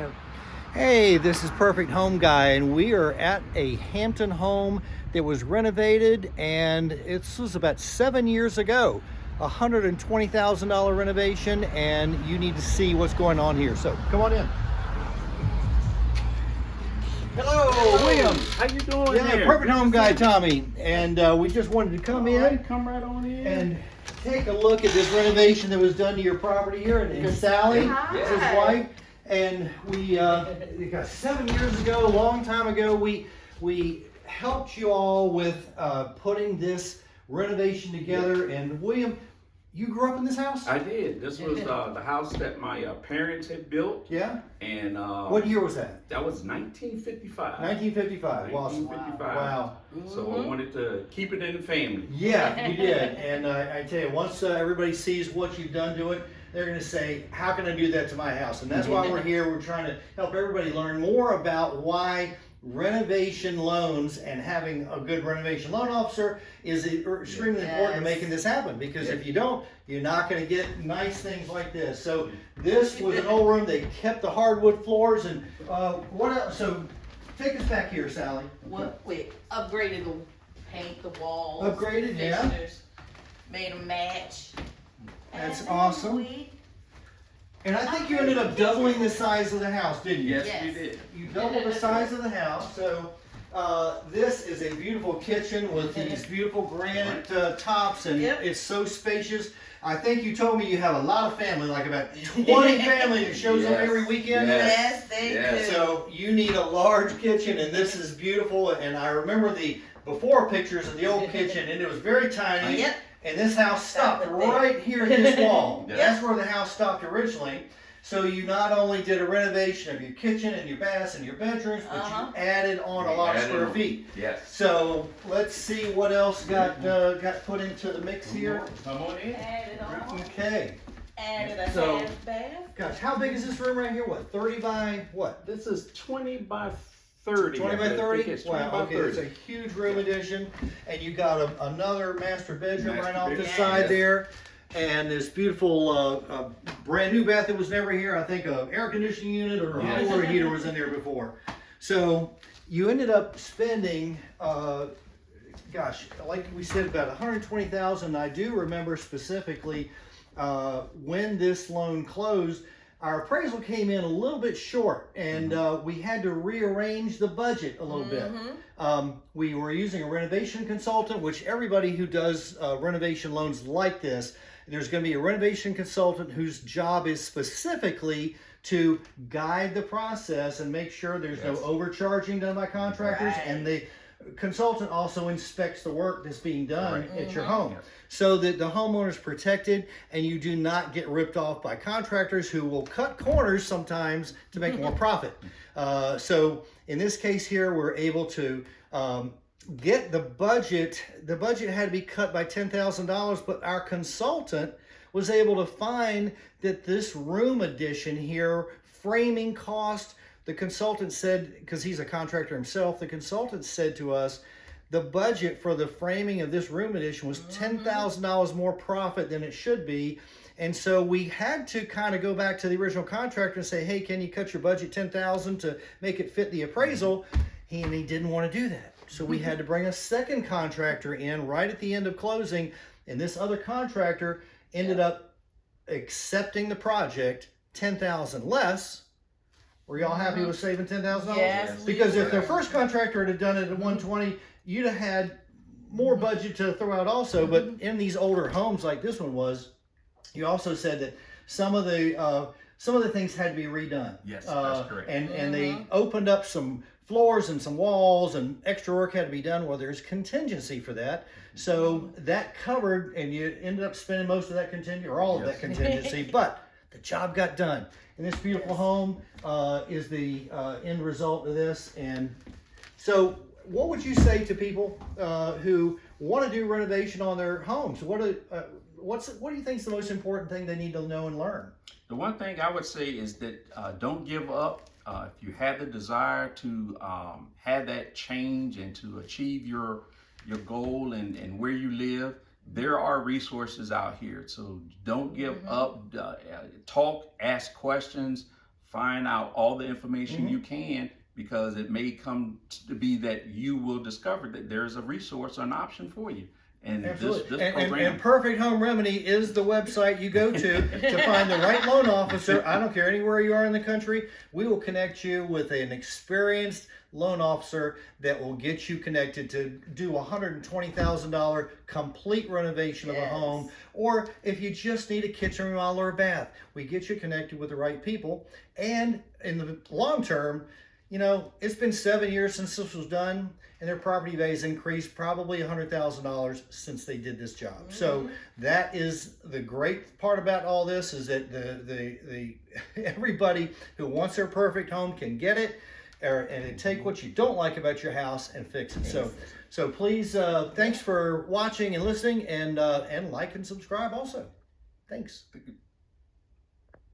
Go. Hey, this is Perfect Home Guy, and we are at a Hampton home that was renovated, and it was about 7 years ago. $120,000 renovation, and you need to see what's going on here. So come on in. Hello, William. How you doing? Yeah, there? Perfect Home Guy, Tommy, and we just wanted to come in. Come right on in. And take a look at this renovation that was done to your property here, and Sally, his wife, and we got 7 years ago, a long time ago, we helped you all with putting this renovation together. And William, you grew up in this house? I did. This was the house that my parents had built. Yeah. And what year was that? That was 1955. 1955. 1955. Wow. So I wanted to keep it in the family. Yeah, you did. And I tell you, once everybody sees what you've done to it, they're going to say, how can I do that to my house? And that's why we're here. We're trying to help everybody learn more about why renovation loans and having a good renovation loan officer is extremely important to making this happen. Because if you don't, you're not going to get nice things like this. So this was an old room. They kept the hardwood floors. And what else? So take us back here, Sally. We upgraded the paint, the walls. Upgraded, yeah. Made them match. That's awesome. And I think you ended up doubling the size of the house, didn't you? Yes, we did. You doubled the size of the house. So this is a beautiful kitchen with these beautiful granite tops, and it's so spacious. I think you told me you have a lot of family, like about 20 family that shows up every weekend. Yes, they do. So you need a large kitchen, and this is beautiful. And I remember the before pictures of the old kitchen, and it was very tiny. And this house stopped right here in this wall. That's where the house stopped originally. So you not only did a renovation of your kitchen and your baths and your bedrooms, but you added on a lot of square feet. Yes. So let's see what else got put into the mix here. Come on in. Added on. Okay. Added a half bath. Gosh, how big is this room right here? What, 30 by what? This is 20 by 30. 20 by 30? It's 20 by 30. It's a huge room addition. And you got another master bedroom right off the bedroom. side there. And this beautiful brand new bath that was never here. I think an air conditioning unit or a hot water heater was in there before. So you ended up spending, gosh, like we said, about $120,000. I do remember specifically when this loan closed, our appraisal came in a little bit short, and we had to rearrange the budget a little bit. We were using a renovation consultant, which everybody who does renovation loans like this, there's going to be a renovation consultant whose job is specifically to guide the process and make sure there's no overcharging done by contractors, and the consultant also inspects the work that's being done at your home, so that the homeowner's protected and you do not get ripped off by contractors who will cut corners sometimes to make more profit. So in this case here, we're able to get the budget. The budget had to be cut by $10,000, but our consultant was able to find that this room addition here, framing cost, the consultant said, because he's a contractor himself, the consultant said to us, the budget for the framing of this room addition was $10,000 more profit than it should be. And so we had to kind of go back to the original contractor and say, hey, can you cut your budget $10,000 to make it fit the appraisal? He didn't want to do that. So we had to bring a second contractor in right at the end of closing. And this other contractor ended up accepting the project $10,000 less. Were y'all happy with saving $10,000? Yes. Because if their first contractor had done it at $120,000, you'd have had more budget to throw out also. But in these older homes like this one was, you also said that some of the things had to be redone. Yes, that's correct. And they opened up some floors and some walls, and extra work had to be done. Well, there's contingency for that. So that covered, and you ended up spending most of that contingency, or all of that contingency, but the job got done. And this beautiful home is the end result of this. And so what would you say to people who want to do renovation on their homes? What do you think is the most important thing they need to know and learn? The one thing I would say is that don't give up. If you have the desire to have that change and to achieve your goal and where you live, there are resources out here. So don't give up. Talk, ask questions, find out all the information you can, because it may come to be that you will discover that there's a resource or an option for you. And Absolutely. this program. And Perfect Home Remedy is the website you go to find the right loan officer. I don't care anywhere you are in the country. We will connect you with an experienced loan officer that will get you connected to do $120,000 complete renovation of a home. Or if you just need a kitchen remodel or a bath, we get you connected with the right people. And in the long term, you know, it's been 7 years since this was done, and their property value has increased probably $100,000 since they did this job. So that is the great part about all this, is that the everybody who wants their perfect home can get it, and take what you don't like about your house and fix it. So please, thanks for watching and listening, and like and subscribe also. Thanks. Thank you.